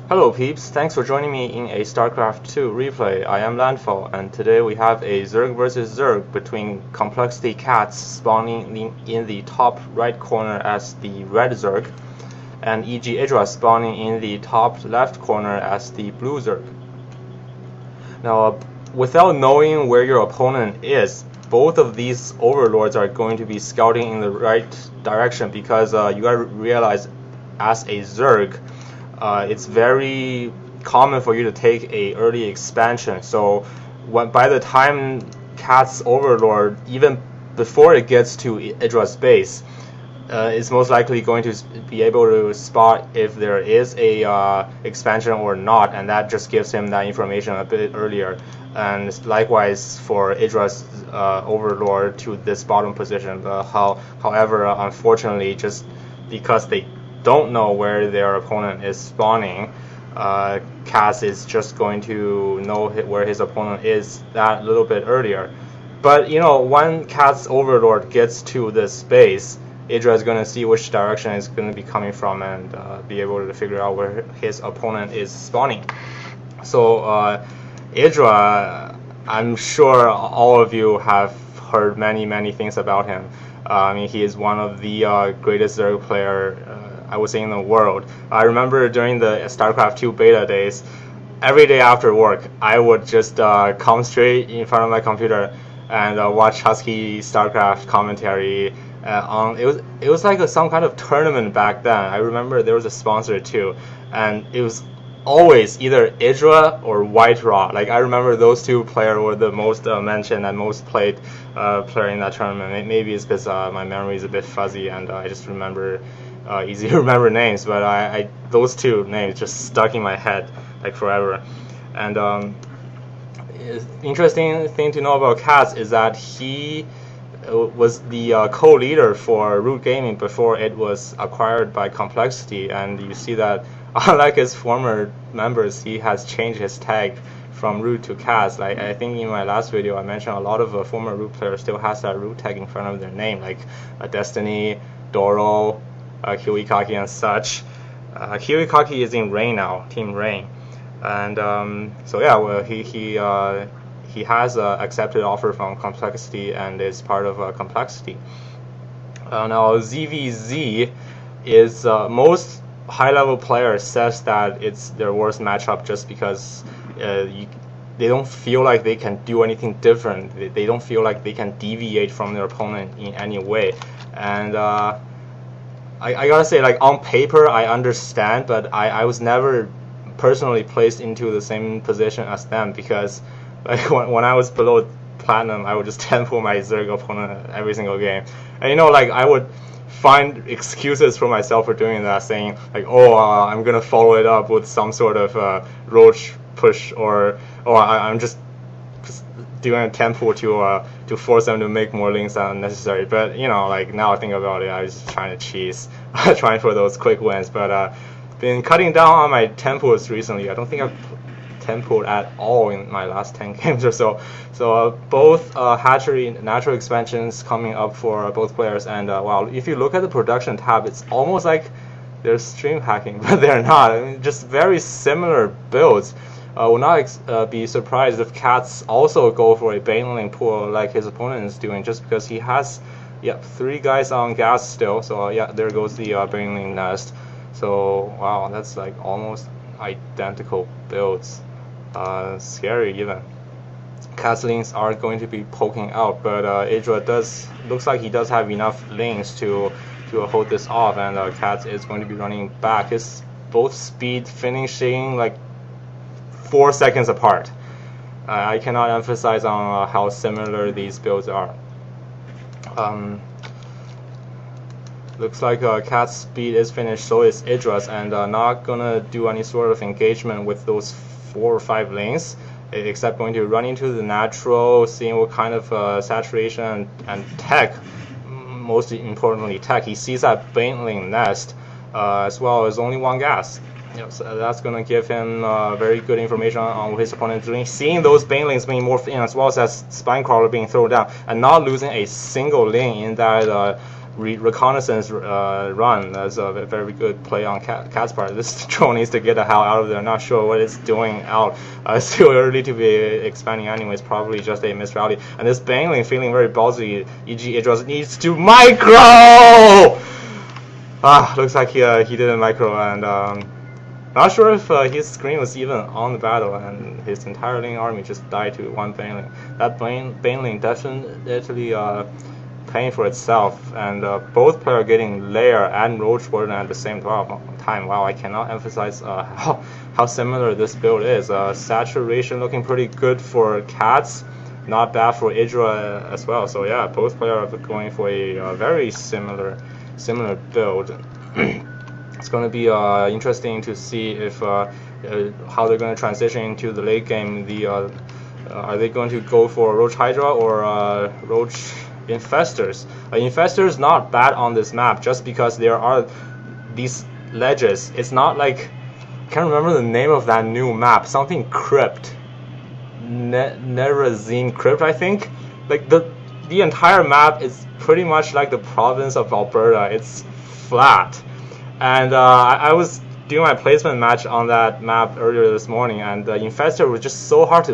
Hello peeps, thanks for joining me in a Starcraft II replay. I am Landfall, and today we have a Zerg versus Zerg between coLCatZ spawning in the top right corner as the red Zerg, and EGIdrA spawning in the top left corner as the blue Zerg. Now, without knowing where your opponent is, both of these overlords are going to be scouting in the right direction because you gotta realize, as a Zerg, it's very common for you to take a early expansion. So by the time Cat's Overlord, even before it gets to EGIdRA's base, is most likely going to be able to spot if there is a expansion or not, and that just gives him that information a bit earlier. And likewise for EGIdRA's Overlord to this bottom position. However, unfortunately, just because they don't know where their opponent is spawning, Kaz is just going to know where his opponent is that little bit earlier. But you know, when Kaz Overlord gets to this base, EGIdRA is going to see which direction it's going to be coming from and be able to figure out where his opponent is spawning. So EGIdRA, I'm sure all of you have heard many things about him. I mean, he is one of the greatest Zerg player I would say in the world. I remember during the Starcraft II beta days, every day after work, I would just come straight in front of my computer and watch Husky Starcraft commentary. It was like some kind of tournament back then. I remember there was a sponsor too, and it was always either EGIdRA or White-Raw. Like, I remember those two players were the most mentioned and most played player in that tournament. Maybe it's because my memory is a bit fuzzy and I just remember easy to remember names, but I those two names just stuck in my head like forever. And interesting thing to know about Kaz is that he was the co-leader for Root Gaming before it was acquired by coLCatZ, and you see that unlike his former members, he has changed his tag from Root to Kaz. Like, I think in my last video I mentioned a lot of former Root players still has that Root tag in front of their name, like Destiny, Doro, coLCatZ and such. coLCatZ is in Rain now, Team Rain, and so yeah, well, he has accepted offer from coLCatZ and is part of coLCatZ. Now ZVZ is most high-level players says that it's their worst matchup just because they don't feel like they can do anything different. They don't feel like they can deviate from their opponent in any way, and I gotta say, like, on paper I understand, but I was never personally placed into the same position as them, because like when I was below platinum, I would just tempo my Zerg opponent every single game, and you know, like, I would find excuses for myself for doing that, saying like, oh, I'm gonna follow it up with some sort of roach push, or I'm just doing a tempo to force them to make more links than necessary. But you know, like, now I think about it, I was just trying to cheese, trying for those quick wins. But been cutting down on my tempos recently. I don't think I've tempoed at all in my last 10 games or so. So both hatchery natural expansions coming up for both players, and wow, if you look at the production tab, it's almost like they're stream hacking, but they're not. I mean, just very similar builds. Will not be surprised if Cats also go for a baneling pool like his opponent is doing, just because he has 3 guys on gas still. So yeah, there goes the baneling nest. So wow, that's like almost identical builds. Scary even. Cat's links are going to be poking out, but EGIdRA looks like he does have enough links to hold this off, and Cat is going to be running back. His both speed finishing like 4 seconds apart. I cannot emphasize on how similar these builds are. Looks like Cat's speed is finished, so is EGIdRA's, and not gonna do any sort of engagement with those 4 or 5 lanes, except going to run into the natural, seeing what kind of saturation and tech, most importantly tech. He sees that baneling nest, as well as only 1 gas. So that's going to give him very good information on what his opponent is doing. Seeing those banelings being morphed in, as well as Spinecrawler being thrown down, and not losing a single lane in that reconnaissance run. That's a very good play on Cat's part. This drone needs to get the hell out of there. I'm not sure what it's doing out. It's too early to be expanding anyways. Probably just a missed rally. And this Bangling feeling very ballsy. EGIdrA needs to micro. Looks like he didn't micro, and not sure if his screen was even on the battle, and his entire Ling army just died to one Bangling. That Bangling definitely paying for itself, and both players getting Lair and Roach Warden at the same time. Wow, I cannot emphasize how similar this build is. Saturation looking pretty good for CatZ, not bad for EGIdrA as well. So yeah, both players are going for a very similar build. It's going to be interesting to see if how they're going to transition into the late game. Are they going to go for Roach Hydra or Roach Infestors? Infestors not bad on this map just because there are these ledges. It's not like, I can't remember the name of that new map, something Crypt, Nerazine Crypt, I think. Like the entire map is pretty much like the province of Alberta. It's flat, and I was doing my placement match on that map earlier this morning, and the Infestor was just so hard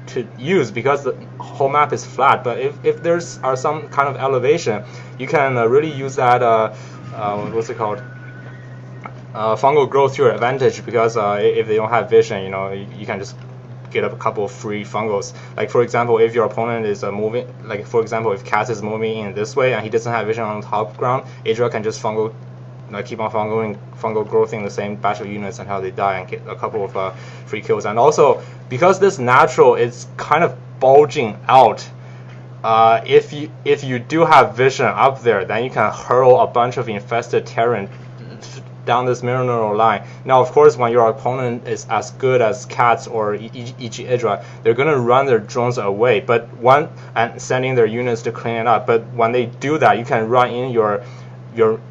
to use because the whole map is flat. But if there's some kind of elevation, you can really use that what's it called, fungal growth to your advantage, because if they don't have vision, you can just get a couple of free fungals. Like for example, if your opponent is moving, like for example, if CatZ is moving in this way and he doesn't have vision on the top ground, EGIdrA can just keep on fungal growthing the same batch of units until they die and get a couple of free kills. And also, because this natural is kind of bulging out, if you do have vision up there, then you can hurl a bunch of infested Terran down this mineral line. Now, of course, when your opponent is as good as CatZ or EGIdrA, they're gonna run their drones away, and sending their units to clean it up. But when they do that, you can run in your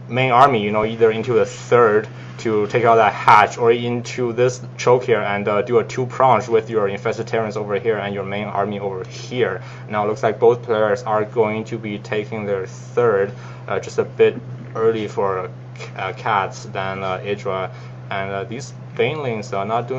main army, either into the third to take out that hatch, or into this choke here and do a two-pronged with your infested Terrans over here and your main army over here. Now it looks like both players are going to be taking their third, just a bit early for CatZ than EGIdrA, and these Banelings are not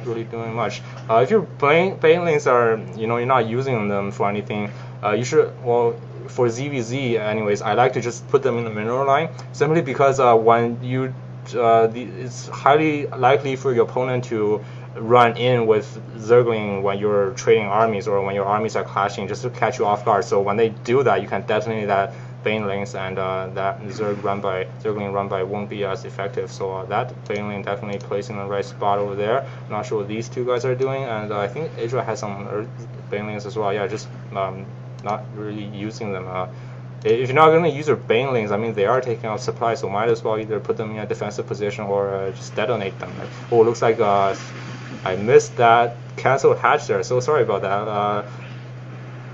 really doing much. If your Banelings are, you're not using them for anything, you should, well, for ZVZ anyways, I like to just put them in the mineral line, simply because when you it's highly likely for your opponent to run in with Zergling when you're trading armies, or when your armies are clashing, just to catch you off guard. So when they do that, you can detonate that Banelings, and that Zergling run by won't be as effective. So that Baneling definitely placed in the right spot over there. Not sure what these two guys are doing, and I think EGIdrA has some Banelings as well. Yeah, just not really using them. If you're not going to use your Banelings, I mean, they are taking out supplies, so might as well either put them in a defensive position or just detonate them. Oh, looks like I missed that cancelled hatch there, so sorry about that.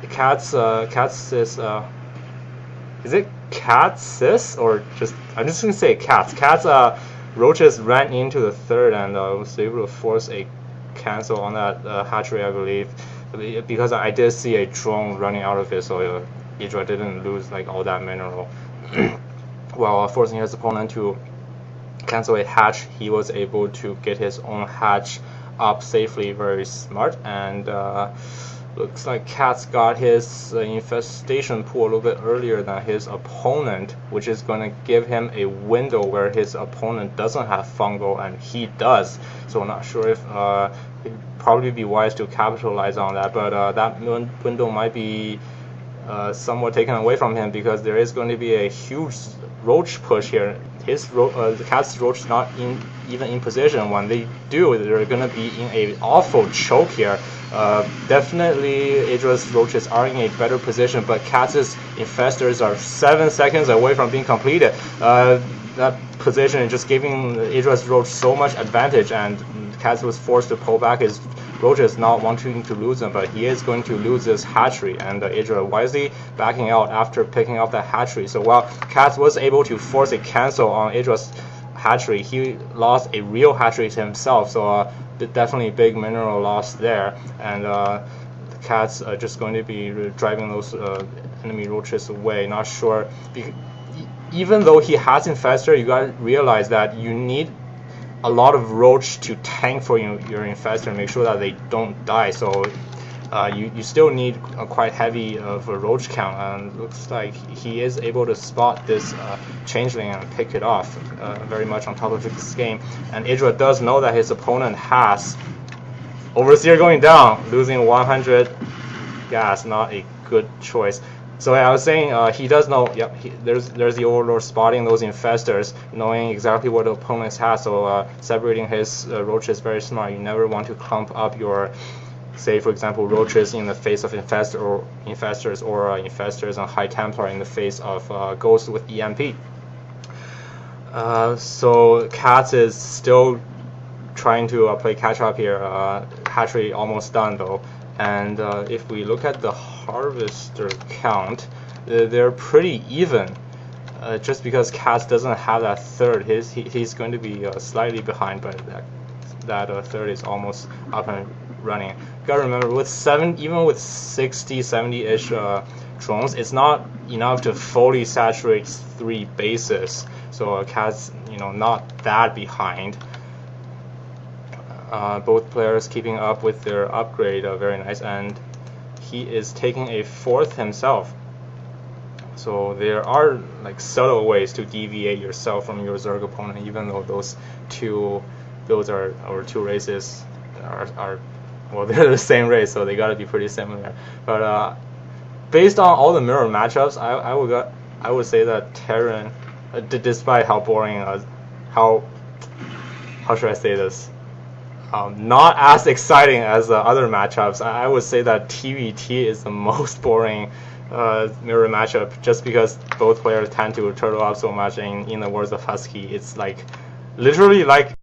CatZ is it CatZ or just, I'm just going to say CatZ. CatZ Roaches ran into the third and was able to force a cancel on that hatchery, I believe, because I did see a drone running out of it, so EGIdrA didn't lose like all that mineral. While forcing his opponent to cancel a hatch, he was able to get his own hatch up safely. Very smart. And looks like CatZ got his infestation pool a little bit earlier than his opponent, which is going to give him a window where his opponent doesn't have fungal and he does. So I'm not sure if it'd probably be wise to capitalize on that, but that window might be somewhat taken away from him, because there is going to be a huge roach push here. The CatZ roach is not even in position. When they do, they're going to be in a awful choke here. Definitely EGIdRA's roaches are in a better position, but CatZ's infestors are 7 seconds away from being completed. That position is just giving EGIdRA's roach so much advantage, and CatZ was forced to pull back his roaches, not wanting to lose them, but he is going to lose this hatchery, and EGIdRA wisely backing out after picking up that hatchery. So while CatZ was able to force a cancel on EGIdRA's hatchery, he lost a real hatchery to himself, so definitely big mineral loss there, and CatZ are just going to be driving those enemy roaches away. Not sure. even though he has Infestor, you gotta realize that you need a lot of Roach to tank for your Infestor, make sure that they don't die. So you still need a quite heavy of a Roach count, and looks like he is able to spot this Changeling and pick it off very much on top of this game. And EGIdrA does know that his opponent has Overseer going down, losing 100 gas, not a good choice. So I was saying he does know. Yep, there's the Overlord spotting those Infestors, knowing exactly what the opponents have. So separating his Roaches is very smart. You never want to clump up your, say for example, Roaches in the face of Infestors, or Infestors and High Templar in the face of Ghost with EMP. So Katz is still trying to play catch up here. Hatchery almost done though. And if we look at the Harvester count, they're pretty even. Just because Katz doesn't have that third, he's going to be slightly behind, but that third is almost up and running. You gotta remember, with even with 60, 70-ish drones, it's not enough to fully saturate 3 bases. So Katz, not that behind. Both players keeping up with their upgrade, very nice, and he is taking a 4th himself. So there are like subtle ways to deviate yourself from your Zerg opponent, even though those two races are well, they're the same race, so they gotta be pretty similar. But based on all the mirror matchups, I would say that Terran, despite how boring, how should I say this? Not as exciting as the other matchups. I would say that TVT is the most boring mirror matchup, just because both players tend to turtle up so much. In the words of Husky, it's like literally like